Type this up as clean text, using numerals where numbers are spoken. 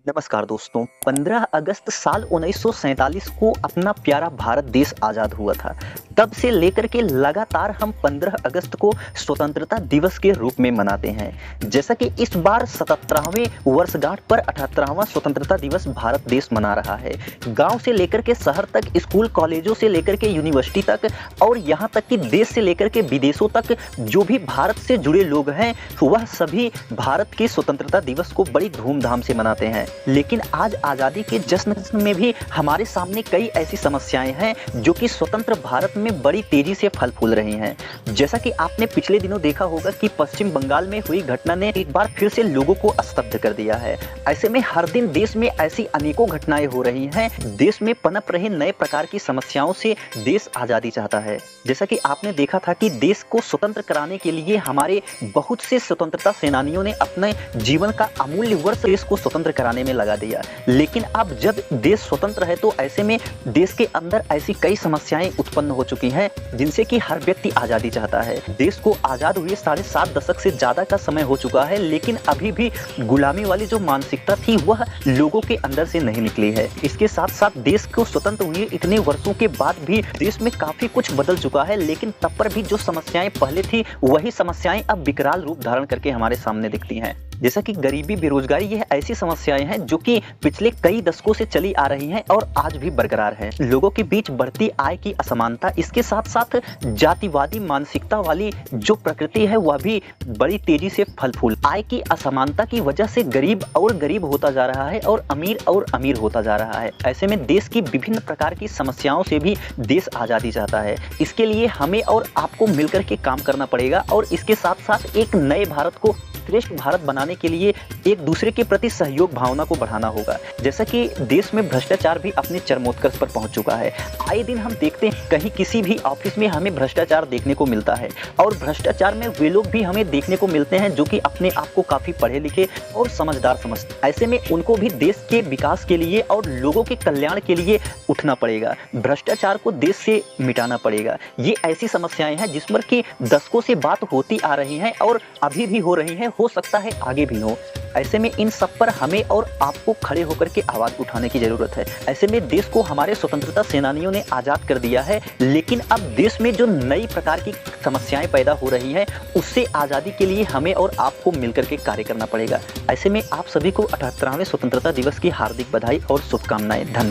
नमस्कार दोस्तों। 15 अगस्त साल 1947 को अपना प्यारा भारत देश आज़ाद हुआ था। तब से लेकर के लगातार हम 15 अगस्त को स्वतंत्रता दिवस के रूप में मनाते हैं। जैसा कि इस बार 77वें वर्षगांठ पर 78वां स्वतंत्रता दिवस भारत देश मना रहा है। गांव से लेकर के शहर तक, स्कूल कॉलेजों से लेकर के यूनिवर्सिटी तक और यहाँ तक कि देश से लेकर के विदेशों तक जो भी भारत से जुड़े लोग हैं वह सभी भारत के स्वतंत्रता दिवस को बड़ी धूमधाम से मनाते हैं। लेकिन आज आज़ादी के जश्न में भी हमारे सामने कई ऐसी समस्याएं हैं जो कि स्वतंत्र भारत में बड़ी तेजी से फल फूल रही हैं। जैसा कि आपने पिछले दिनों देखा होगा कि पश्चिम बंगाल में हुई घटना ने एक बार फिर से लोगों को स्तब्ध कर दिया है। ऐसे में हर दिन देश में ऐसी अनेकों घटनाएं हो रही हैं। देश में पनप रहे नए प्रकार की समस्याओं से देश आज़ादी चाहता है। जैसा कि आपने देखा था कि देश को स्वतंत्र कराने के लिए हमारे बहुत से स्वतंत्रता सेनानियों ने अपने जीवन का अमूल्य वर्ष देश को स्वतंत्र कराने में लगा दिया। लेकिन अब जब देश स्वतंत्र है तो ऐसे में देश के अंदर ऐसी कई समस्याएं उत्पन्न हो चुकी हैं जिनसे कि हर व्यक्ति आज़ादी चाहता है। देश को आज़ाद हुए 7.5 दशक से ज़्यादा का समय हो चुका है, लेकिन अभी भी गुलामी वाली जो मानसिकता थी वह लोगों के अंदर से नहीं निकली है। इसके साथ साथ देश को स्वतंत्र हुए इतने वर्षों के बाद भी देश में काफ़ी कुछ बदल चुका है, लेकिन तब पर भी जो समस्याएं पहले थी वही समस्याएं अब विकराल रूप धारण करके हमारे सामने दिखती हैं। जैसा कि गरीबी, बेरोजगारी, यह ऐसी समस्याएं हैं जो कि पिछले कई दशकों से चली आ रही हैं और आज भी बरकरार है। लोगों के बीच बढ़ती आय की असमानता, इसके साथ साथ जातिवादी मानसिकता वाली जो प्रकृति है वह भी बड़ी तेजी से फल फूल। आय की असमानता की वजह से गरीब और गरीब होता जा रहा है और अमीर होता जा रहा है। ऐसे में देश की विभिन्न प्रकार की समस्याओं से भी देश आज़ादी चाहता है। इसके लिए हमें और आपको मिलकर के काम करना पड़ेगा और इसके साथ साथ एक नए भारत को, श्रेष्ठ भारत बनाने के लिए एक दूसरे के प्रति सहयोग भावना को बढ़ाना होगा। जैसा कि देश में भ्रष्टाचार भी अपने चरमोत्कर्ष पर पहुंच चुका है। आए दिन हम देखते हैं कहीं किसी भी ऑफिस में हमें भ्रष्टाचार देखने को मिलता है और भ्रष्टाचार में वे लोग भी हमें देखने को मिलते हैं जो कि अपने आप को काफी पढ़े लिखे और समझदार समझते। ऐसे में उनको भी देश के विकास के लिए और लोगों के कल्याण के लिए उठना पड़ेगा। भ्रष्टाचार को देश से मिटाना पड़ेगा। ये ऐसी समस्याएं हैं जिस पर कि दशकों से बात होती आ रही है और अभी भी हो रही है, हो सकता है आगे भी हो। ऐसे में इन सब पर हमें और आपको खड़े होकर के आवाज उठाने की जरूरत है। ऐसे में देश को हमारे स्वतंत्रता सेनानियों ने आजाद कर दिया है, लेकिन अब देश में जो नई प्रकार की समस्याएं पैदा हो रही हैं उससे आजादी के लिए हमें और आपको मिलकर के कार्य करना पड़ेगा। ऐसे में आप सभी को 78वें स्वतंत्रता दिवस की हार्दिक बधाई और शुभकामनाएं। धन्यवाद।